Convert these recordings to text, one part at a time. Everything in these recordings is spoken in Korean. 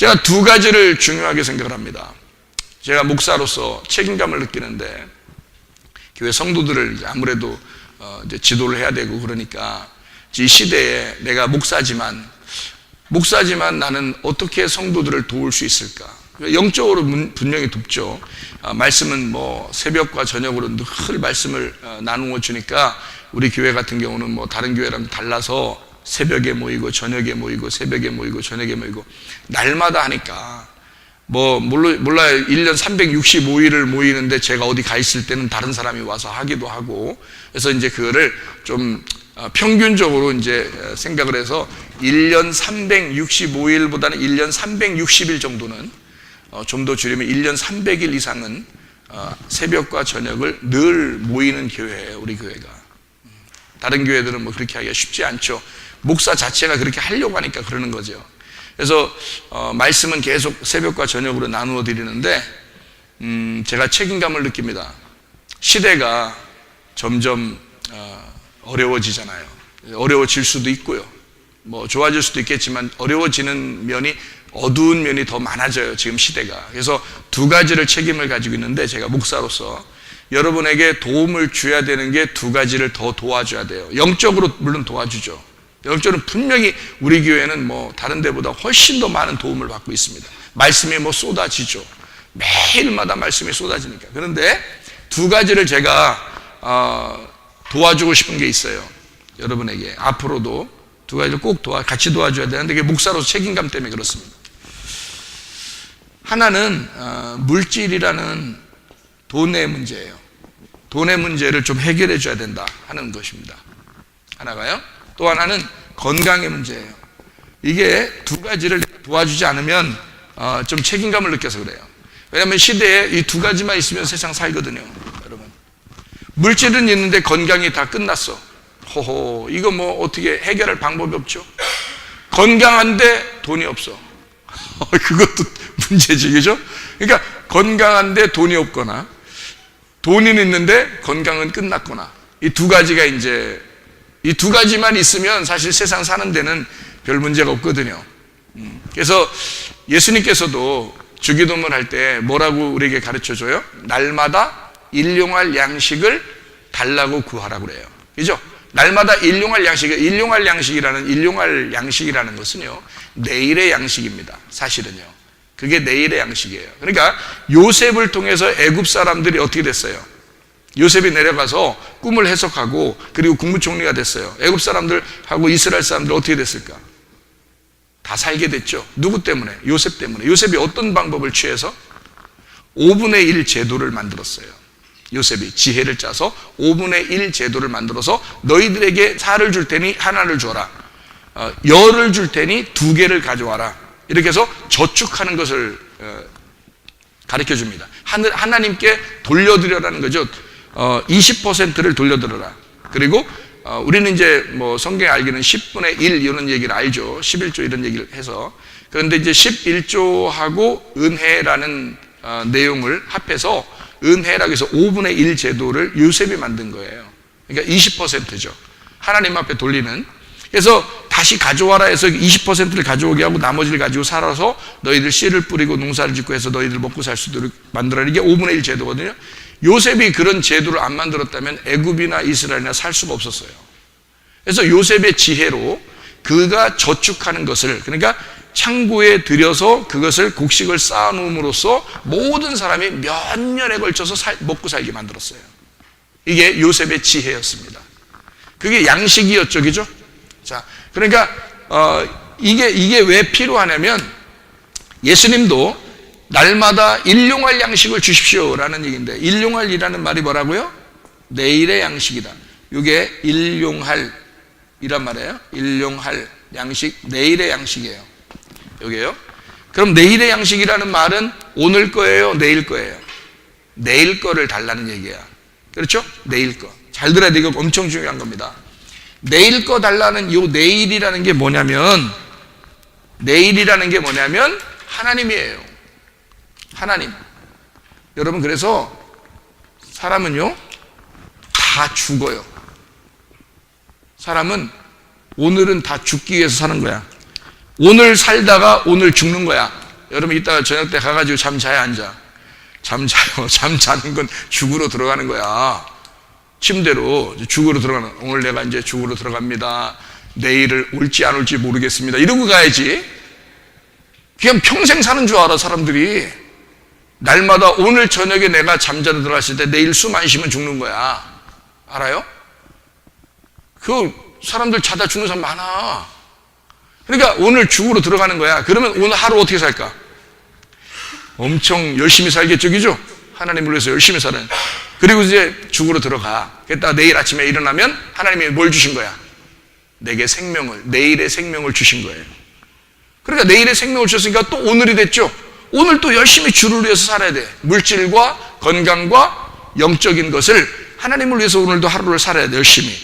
제가 두 가지를 중요하게 생각을 합니다. 제가 목사로서 책임감을 느끼는데, 교회 성도들을 아무래도 이제 지도를 해야 되고 그러니까, 이 시대에 내가 목사지만 나는 어떻게 성도들을 도울 수 있을까? 영적으로 분명히 돕죠. 말씀은 뭐 새벽과 저녁으로 늘 말씀을 나누어 주니까, 우리 교회 같은 경우는 뭐 다른 교회랑 달라서 새벽에 모이고 저녁에 모이고 새벽에 모이고 저녁에 모이고 날마다 하니까, 뭐 몰라요. 1년 365일을 모이는데 제가 어디 가 있을 때는 다른 사람이 와서 하기도 하고, 그래서 이제 그거를 좀 평균적으로 이제 생각을 해서 1년 365일보다는 1년 360일 정도는, 좀 더 줄이면 1년 300일 이상은 새벽과 저녁을 늘 모이는 교회예요, 우리 교회가. 다른 교회들은 뭐 그렇게 하기가 쉽지 않죠. 목사 자체가 그렇게 하려고 하니까 그러는 거죠. 그래서 말씀은 계속 새벽과 저녁으로 나누어 드리는데, 제가 책임감을 느낍니다. 시대가 점점 어려워지잖아요. 어려워질 수도 있고요, 뭐 좋아질 수도 있겠지만 어려워지는 면이, 어두운 면이 더 많아져요, 지금 시대가. 그래서 두 가지를 책임을 가지고 있는데, 제가 목사로서 여러분에게 도움을 줘야 되는 게 두 가지를 더 도와줘야 돼요. 영적으로 물론 도와주죠. 영적으로 분명히 우리 교회는 뭐 다른 데보다 훨씬 더 많은 도움을 받고 있습니다. 말씀이 뭐 쏟아지죠. 매일마다 말씀이 쏟아지니까. 그런데 두 가지를 제가 도와주고 싶은 게 있어요, 여러분에게. 앞으로도 두 가지를 꼭 같이 도와줘야 되는데, 그게 목사로서 책임감 때문에 그렇습니다. 하나는 물질이라는 돈의 문제예요. 돈의 문제를 좀 해결해 줘야 된다 하는 것입니다. 하나가요. 또 하나는 건강의 문제예요. 이게 두 가지를 도와주지 않으면 좀 책임감을 느껴서 그래요. 왜냐하면 시대에 이 두 가지만 있으면 세상 살거든요, 여러분. 물질은 있는데 건강이 다 끝났어. 호호, 이거 뭐 어떻게 해결할 방법이 없죠. 건강한데 돈이 없어. 그것도 문제지, 그죠? 그러니까 건강한데 돈이 없거나, 돈은 있는데 건강은 끝났거나, 이 두 가지가 이제, 이 두 가지만 있으면 사실 세상 사는 데는 별 문제가 없거든요. 그래서 예수님께서도 주기도문 할 때 뭐라고 우리에게 가르쳐 줘요? 날마다 일용할 양식을 달라고 구하라고 그래요. 그죠? 날마다 일용할 양식이라는 것은요, 내일의 양식입니다, 사실은요. 그게 내일의 양식이에요. 그러니까 요셉을 통해서 애굽 사람들이 어떻게 됐어요? 요셉이 내려가서 꿈을 해석하고 그리고 국무총리가 됐어요. 애굽 사람들하고 이스라엘 사람들 어떻게 됐을까? 다 살게 됐죠. 누구 때문에? 요셉 때문에. 요셉이 어떤 방법을 취해서? 5분의 1 제도를 만들었어요. 요셉이 지혜를 짜서 5분의 1 제도를 만들어서, 너희들에게 살을 줄 테니 하나를 줘라, 열을 줄 테니 2개를 가져와라, 이렇게 해서 저축하는 것을 가르쳐 줍니다. 하나님께 돌려드려라는 거죠. 20%를 돌려드려라. 그리고 우리는 이제 뭐 성경에 알기는 10분의 1 이런 얘기를 알죠. 11조 이런 얘기를 해서. 그런데 이제 11조하고 은혜라는 내용을 합해서 은혜라고 해서 5분의 1 제도를 요셉이 만든 거예요. 그러니까 20%죠. 하나님 앞에 돌리는. 그래서 다시 가져와라 해서 20%를 가져오게 하고 나머지를 가지고 살아서 너희들 씨를 뿌리고 농사를 짓고 해서 너희들 먹고 살 수 있도록 만들어라. 이게 5분의 1 제도거든요. 요셉이 그런 제도를 안 만들었다면 애굽이나 이스라엘이나 살 수가 없었어요. 그래서 요셉의 지혜로 그가 저축하는 것을, 그러니까 창고에 들여서 그것을 곡식을 쌓아놓음으로써 모든 사람이 몇 년에 걸쳐서 먹고 살게 만들었어요. 이게 요셉의 지혜였습니다. 그게 양식이었죠, 그죠? 자, 그러니까 이게 왜 필요하냐면, 예수님도 날마다 일용할 양식을 주십시오라는 얘기인데, 일용할이라는 말이 뭐라고요? 내일의 양식이다. 이게 일용할이란 말이에요. 일용할 양식, 내일의 양식이에요. 여기에요. 그럼 내일의 양식이라는 말은 오늘 거예요, 내일 거예요? 내일 거를 달라는 얘기야. 그렇죠? 내일 거. 잘 들어야 돼. 이거 엄청 중요한 겁니다. 내일 거 달라는 요 내일이라는 게 뭐냐면, 하나님이에요. 하나님. 여러분, 그래서 사람은요 다 죽어요. 사람은 오늘은 다 죽기 위해서 사는 거야. 오늘 살다가 오늘 죽는 거야. 여러분 이따 저녁 때 가가지고 잠 자야 안 자? 잠 자요. 잠 자는 건 죽으로 들어가는 거야. 침대로 죽으로 들어가는, 오늘 내가 이제 죽으로 들어갑니다. 내일을 올지 안 올지 모르겠습니다. 이러고 가야지. 그냥 평생 사는 줄 알아, 사람들이. 날마다 오늘 저녁에 내가 잠자러 들어갔을 때 내일 숨 안 쉬면 죽는 거야. 알아요? 그 사람들 자다 죽는 사람 많아. 그러니까 오늘 죽으로 들어가는 거야. 그러면 오늘 하루 어떻게 살까? 엄청 열심히 살겠죠, 그죠? 하나님을 위해서 열심히 살아요. 그리고 이제 죽으로 들어가. 그랬다가 내일 아침에 일어나면 하나님이 뭘 주신 거야? 내게 생명을, 내일의 생명을 주신 거예요. 그러니까 내일의 생명을 주셨으니까 또 오늘이 됐죠. 오늘 또 열심히 주를 위해서 살아야 돼. 물질과 건강과 영적인 것을 하나님을 위해서 오늘도 하루를 살아야 돼, 열심히.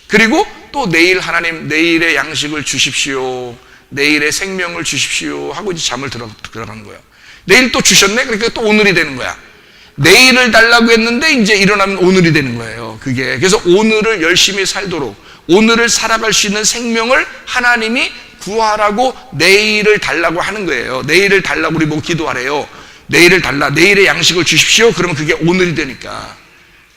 그리고 또 내일 하나님, 내일의 양식을 주십시오. 내일의 생명을 주십시오. 하고 이제 잠을 들어가는 거예요. 내일 또 주셨네? 그러니까 또 오늘이 되는 거야. 내일을 달라고 했는데 이제 일어나면 오늘이 되는 거예요. 그게. 그래서 오늘을 열심히 살도록, 오늘을 살아갈 수 있는 생명을 하나님이 구하라고 내일을 달라고 하는 거예요. 내일을 달라고 우리 뭐 기도하래요. 내일을 달라. 내일의 양식을 주십시오. 그러면 그게 오늘이 되니까.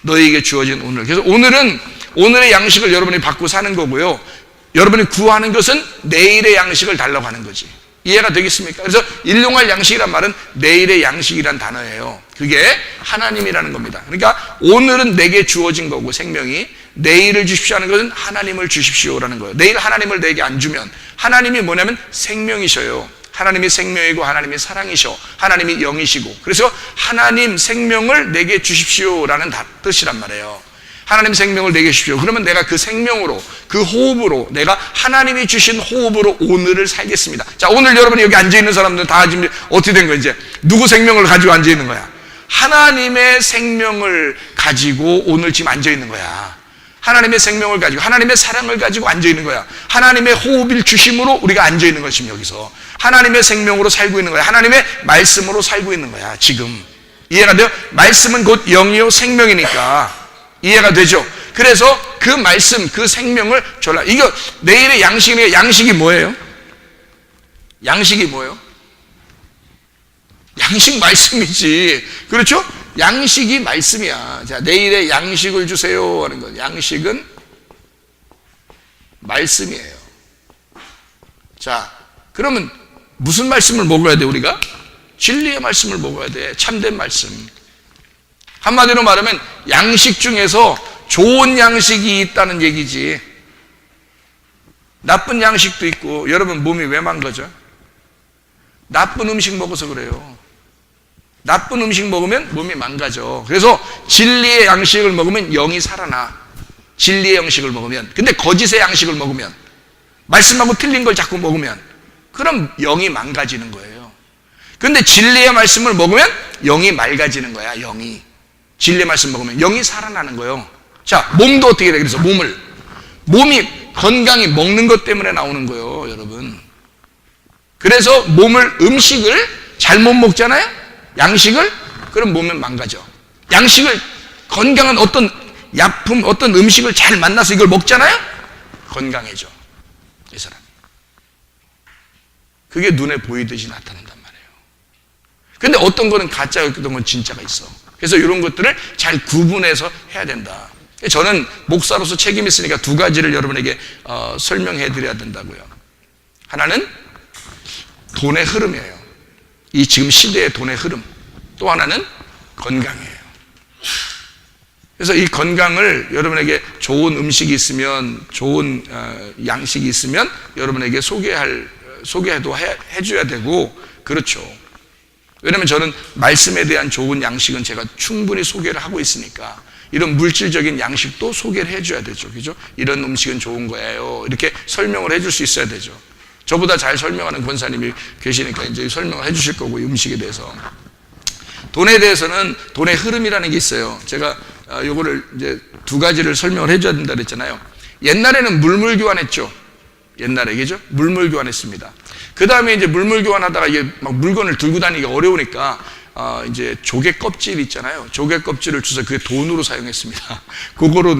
너에게 주어진 오늘. 그래서 오늘은 오늘의 양식을 여러분이 받고 사는 거고요. 여러분이 구하는 것은 내일의 양식을 달라고 하는 거지. 이해가 되겠습니까? 그래서 일용할 양식이란 말은 내일의 양식이란 단어예요. 그게 하나님이라는 겁니다. 그러니까 오늘은 내게 주어진 거고 생명이, 내일을 주십시오 하는 것은 하나님을 주십시오라는 거예요. 내일 하나님을 내게 안 주면, 하나님이 뭐냐면 생명이셔요. 하나님이 생명이고 하나님이 사랑이셔. 하나님이 영이시고. 그래서 하나님 생명을 내게 주십시오라는 뜻이란 말이에요. 하나님 생명을 내게 주십시오. 그러면 내가 그 생명으로, 그 호흡으로, 내가 하나님이 주신 호흡으로 오늘을 살겠습니다. 자, 오늘 여러분이 여기 앉아있는 사람들은 다 지금 어떻게 된 거야? 이제 누구 생명을 가지고 앉아있는 거야? 하나님의 생명을 가지고 오늘 지금 앉아있는 거야. 하나님의 생명을 가지고, 하나님의 사랑을 가지고 앉아있는 거야. 하나님의 호흡을 주심으로 우리가 앉아있는 거야. 지금 여기서 하나님의 생명으로 살고 있는 거야. 하나님의 말씀으로 살고 있는 거야. 지금 이해가 돼요? 말씀은 곧 영이요 생명이니까. 이해가 되죠? 그래서 그 말씀, 그 생명을 졸라. 이거 내일의 양식이니까. 양식이 뭐예요? 양식이 뭐예요? 양식 말씀이지. 그렇죠? 양식이 말씀이야. 자, 내일의 양식을 주세요 하는 거. 양식은 말씀이에요. 자, 그러면 무슨 말씀을 먹어야 돼, 우리가? 진리의 말씀을 먹어야 돼. 참된 말씀. 한마디로 말하면 양식 중에서 좋은 양식이 있다는 얘기지. 나쁜 양식도 있고. 여러분 몸이 왜 망가져? 나쁜 음식 먹어서 그래요. 나쁜 음식 먹으면 몸이 망가져. 그래서 진리의 양식을 먹으면 영이 살아나. 진리의 양식을 먹으면. 근데 거짓의 양식을 먹으면, 말씀하고 틀린 걸 자꾸 먹으면, 그럼 영이 망가지는 거예요. 근데 진리의 말씀을 먹으면 영이 맑아지는 거야. 영이. 진리의 말씀 먹으면 영이 살아나는 거예요. 자, 몸도 어떻게 돼? 그래서 몸이 건강이 먹는 것 때문에 나오는 거예요, 여러분. 그래서 음식을 잘못 먹잖아요? 양식을? 그럼 몸은 망가져. 양식을, 건강한 어떤 약품, 어떤 음식을 잘 만나서 이걸 먹잖아요? 건강해져, 이 사람. 그게 눈에 보이듯이 나타난단 말이에요. 근데 어떤 거는 가짜고 어떤 건 진짜가 있어. 그래서 이런 것들을 잘 구분해서 해야 된다. 저는 목사로서 책임이 있으니까 두 가지를 여러분에게 설명해 드려야 된다고요. 하나는 돈의 흐름이에요. 이 지금 시대의 돈의 흐름. 또 하나는 건강이에요. 그래서 이 건강을 여러분에게 좋은 음식이 있으면, 좋은 양식이 있으면 여러분에게 소개도 해줘야 되고, 그렇죠. 왜냐하면 저는 말씀에 대한 좋은 양식은 제가 충분히 소개를 하고 있으니까 이런 물질적인 양식도 소개를 해줘야 되죠. 그죠? 이런 음식은 좋은 거예요. 이렇게 설명을 해줄 수 있어야 되죠. 저보다 잘 설명하는 권사님이 계시니까 이제 설명을 해주실 거고, 이 음식에 대해서. 돈에 대해서는 돈의 흐름이라는 게 있어요. 제가 요거를 이제 두 가지를 설명을 해줘야 된다 그랬잖아요. 옛날에는 물물 교환했죠. 옛날에, 그죠? 물물 교환했습니다. 그 다음에 이제 물물 교환하다가 이게 막 물건을 들고 다니기가 어려우니까 이제 조개 껍질 있잖아요. 조개 껍질을 주서 그게 돈으로 사용했습니다. 그거로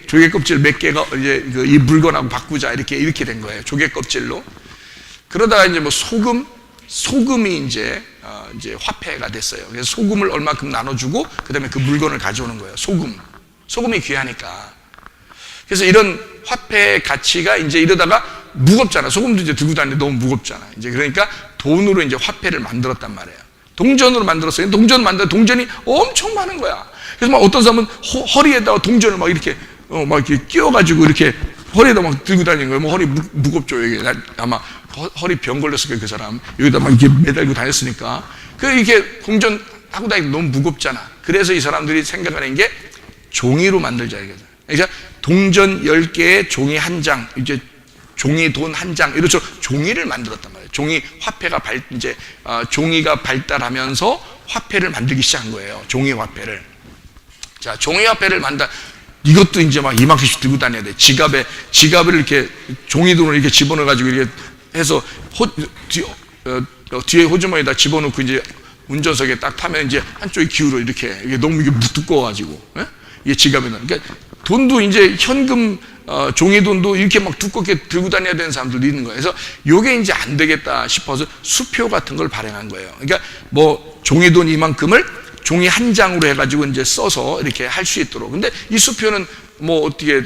조개 껍질 몇 개가 이제 이 물건하고 바꾸자 이렇게 된 거예요. 조개 껍질로. 그러다가 이제 뭐 소금, 소금이 이제 화폐가 됐어요. 그래서 소금을 얼마큼 나눠주고 그다음에 그 물건을 가져오는 거예요. 소금이 귀하니까. 그래서 이런 화폐 가치가 이제 이러다가 무겁잖아. 소금도 이제 들고 다니는데 너무 무겁잖아. 이제 그러니까 돈으로 이제 화폐를 만들었단 말이에요. 동전으로 만들었어요. 동전이 엄청 많은 거야. 그래서 막 어떤 사람은 허리에다가 동전을 막 이렇게 끼워가지고 이렇게 허리에다 막 들고 다니는 거예요. 뭐 허리 무겁죠. 이게 아마 허리 병 걸렸을 거예요. 그 사람 여기다 막 이렇게 매달고 다녔으니까. 이렇게 동전 하고 다니기 너무 무겁잖아. 그래서 이 사람들이 생각하는 게 종이로 만들자 이거죠. 그러니까 동전 10개에 종이 한 장, 이제 종이 돈 한 장, 이렇죠. 종이를 만들었단 말이에요. 종이 화폐가 종이가 발달하면서 화폐를 만들기 시작한 거예요. 종이 화폐를. 자, 종이 화폐를 이것도 이제 막 이만큼씩 들고 다녀야 돼. 지갑을 이렇게 종이돈을 이렇게 집어넣어가지고 이렇게 해서 뒤에 호주머니에다 집어넣고 이제 운전석에 딱 타면 이제 한쪽이 기울어 이렇게. 이게 너무 이게 두꺼워가지고. 이게 지갑에 넣는. 그러니까 돈도 이제 현금, 종이돈도 이렇게 막 두껍게 들고 다녀야 되는 사람들도 있는 거예요. 그래서 요게 이제 안 되겠다 싶어서 수표 같은 걸 발행한 거예요. 그러니까 뭐 종이돈 이만큼을 종이 한 장으로 해가지고 이제 써서 이렇게 할 수 있도록. 근데 이 수표는 뭐 어떻게,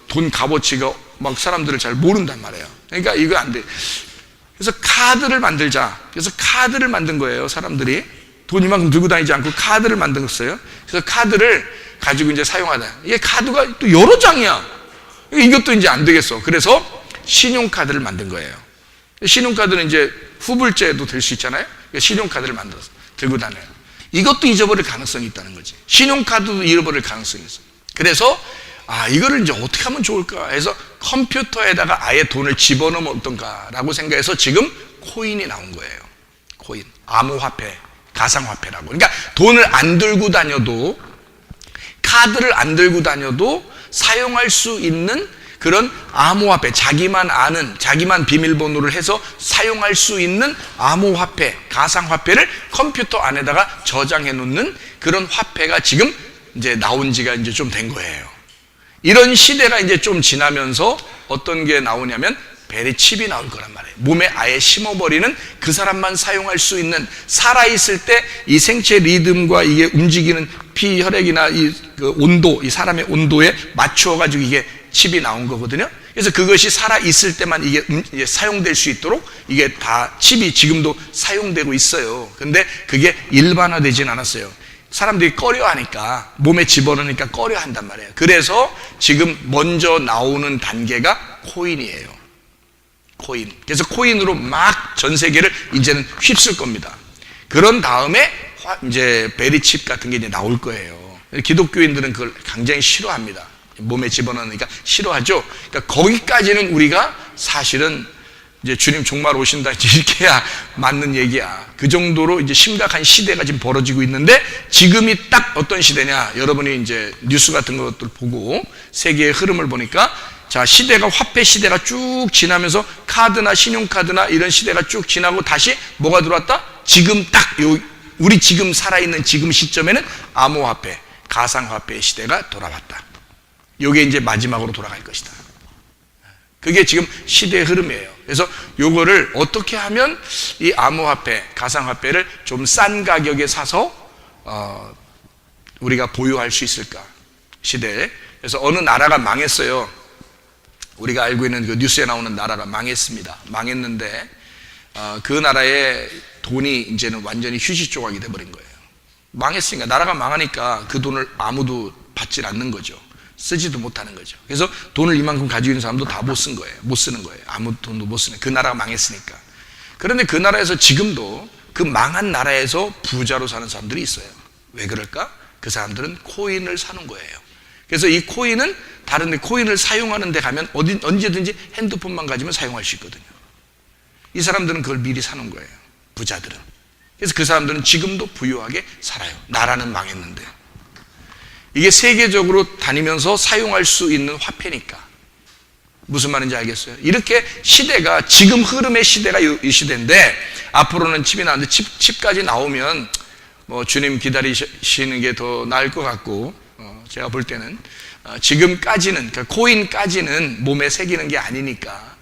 돈 값어치가 막 사람들을 잘 모른단 말이에요. 그러니까 이거 안 돼. 그래서 카드를 만들자. 그래서 카드를 만든 거예요. 사람들이. 돈 이만큼 들고 다니지 않고 카드를 만들었어요. 그래서 카드를 가지고 이제 사용하다. 이게 카드가 또 여러 장이야. 이것도 이제 안 되겠어. 그래서 신용카드를 만든 거예요. 신용카드는 이제 후불제도 될 수 있잖아요. 신용카드를 만들어서 들고 다녀요. 이것도 잊어버릴 가능성이 있다는 거지. 신용카드도 잃어버릴 가능성이 있어. 그래서 이거를 이제 어떻게 하면 좋을까 해서 컴퓨터에다가 아예 돈을 집어넣으면 어떤가라고 생각해서 지금 코인이 나온 거예요. 코인, 암호화폐, 가상화폐라고. 그러니까 돈을 안 들고 다녀도, 카드를 안 들고 다녀도 사용할 수 있는 그런 암호화폐, 자기만 아는, 자기만 비밀번호를 해서 사용할 수 있는 암호화폐, 가상화폐를 컴퓨터 안에다가 저장해 놓는 그런 화폐가 지금 이제 나온 지가 이제 좀 된 거예요. 이런 시대가 이제 좀 지나면서 어떤 게 나오냐면 베리칩이 나올 거란 말이에요. 몸에 아예 심어버리는, 그 사람만 사용할 수 있는, 살아있을 때 이 생체 리듬과 이게 움직이는 피, 혈액이나 그 온도, 이 사람의 온도에 맞추어가지고 이게 칩이 나온 거거든요. 그래서 그것이 살아있을 때만 이게 사용될 수 있도록 이게 다 칩이 지금도 사용되고 있어요. 근데 그게 일반화되진 않았어요. 사람들이 꺼려하니까, 몸에 집어넣으니까 꺼려한단 말이에요. 그래서 지금 먼저 나오는 단계가 코인이에요. 코인. 그래서 코인으로 막 전 세계를 이제는 휩쓸 겁니다. 그런 다음에 이제 베리칩 같은 게 이제 나올 거예요. 기독교인들은 그걸 굉장히 싫어합니다. 몸에 집어넣으니까 싫어하죠. 그러니까 거기까지는 우리가 사실은 이제 주님 종말 오신다 이렇게 해야 맞는 얘기야. 그 정도로 이제 심각한 시대가 지금 벌어지고 있는데, 지금이 딱 어떤 시대냐? 여러분이 이제 뉴스 같은 것들 보고 세계의 흐름을 보니까, 자, 시대가, 화폐 시대가 쭉 지나면서 카드나 신용카드나 이런 시대가 쭉 지나고 다시 뭐가 들어왔다? 지금 딱 우리 지금 살아있는 지금 시점에는 암호화폐, 가상화폐의 시대가 돌아왔다. 이게 이제 마지막으로 돌아갈 것이다. 그게 지금 시대의 흐름이에요. 그래서 요거를 어떻게 하면 이 암호화폐, 가상화폐를 좀 싼 가격에 사서 우리가 보유할 수 있을까? 시대에. 그래서 어느 나라가 망했어요. 우리가 알고 있는 그 뉴스에 나오는 나라가 망했습니다. 망했는데 그 나라의 돈이 이제는 완전히 휴지 조각이 돼버린 거예요. 망했으니까, 나라가 망하니까 그 돈을 아무도 받질 않는 거죠. 쓰지도 못하는 거죠. 그래서 돈을 이만큼 가지고 있는 사람도 다 못 쓴 거예요. 못 쓰는 거예요. 아무 돈도 못 쓰는. 그 나라가 망했으니까. 그런데 그 나라에서 지금도 그 망한 나라에서 부자로 사는 사람들이 있어요. 왜 그럴까? 그 사람들은 코인을 사는 거예요. 그래서 이 코인은 다른 데, 코인을 사용하는 데 가면 언제든지 핸드폰만 가지면 사용할 수 있거든요. 이 사람들은 그걸 미리 사는 거예요. 부자들은. 그래서 그 사람들은 지금도 부유하게 살아요. 나라는 망했는데. 이게 세계적으로 다니면서 사용할 수 있는 화폐니까. 무슨 말인지 알겠어요? 이렇게 시대가, 지금 흐름의 시대가 이 시대인데, 앞으로는 칩이 나오는데, 칩까지 나오면 뭐 주님 기다리시는 게 더 나을 것 같고, 제가 볼 때는 지금까지는, 그러니까 코인까지는 몸에 새기는 게 아니니까,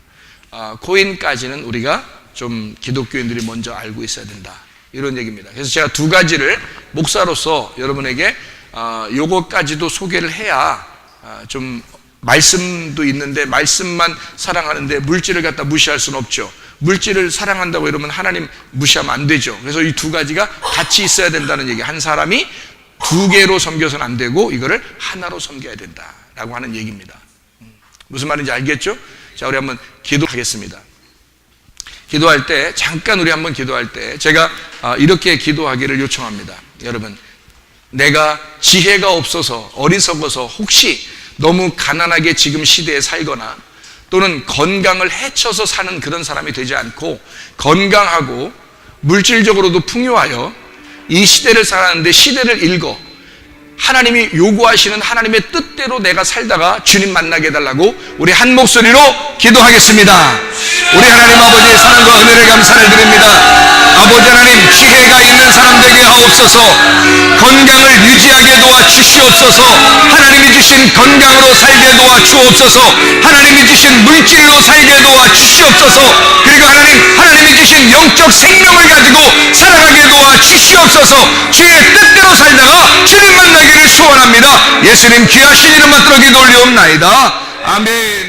코인까지는 우리가 좀 기독교인들이 먼저 알고 있어야 된다, 이런 얘기입니다. 그래서 제가 두 가지를 목사로서 여러분에게 요것까지도 소개를 해야 좀 말씀도 있는데 말씀만 사랑하는데 물질을 갖다 무시할 수는 없죠. 물질을 사랑한다고 이러면 하나님 무시하면 안 되죠. 그래서 이 두 가지가 같이 있어야 된다는 얘기. 한 사람이 두 개로 섬겨서는 안 되고 이거를 하나로 섬겨야 된다라고 하는 얘기입니다. 무슨 말인지 알겠죠? 자, 우리 한번 기도하겠습니다. 기도할 때, 잠깐 우리 한번 기도할 때 제가 이렇게 기도하기를 요청합니다. 여러분, 내가 지혜가 없어서 어리석어서 혹시 너무 가난하게 지금 시대에 살거나 또는 건강을 해쳐서 사는 그런 사람이 되지 않고 건강하고 물질적으로도 풍요하여 이 시대를 살았는데 시대를 읽어 하나님이 요구하시는 하나님의 뜻대로 내가 살다가 주님 만나게 해달라고 우리 한 목소리로 기도하겠습니다. 우리 하나님 아버지의 사랑과 은혜를 감사를 드립니다. 아버지 하나님, 지혜가 있는 사람 되게 하옵소서. 건강을 유지하게 도와주시옵소서. 하나님이 주신 건강으로 살게 도와주옵소서. 하나님이 주신 물질로 살게 도와주시옵소서. 그리고 하나님이 주신 영적 생명을 가지고 살아가게 도와주시옵소서. 주의 뜻대로 살다가 주님 만나기를 소원합니다. 예수님 귀하신 이름 받들어 기도 올리옵나이다. 아멘.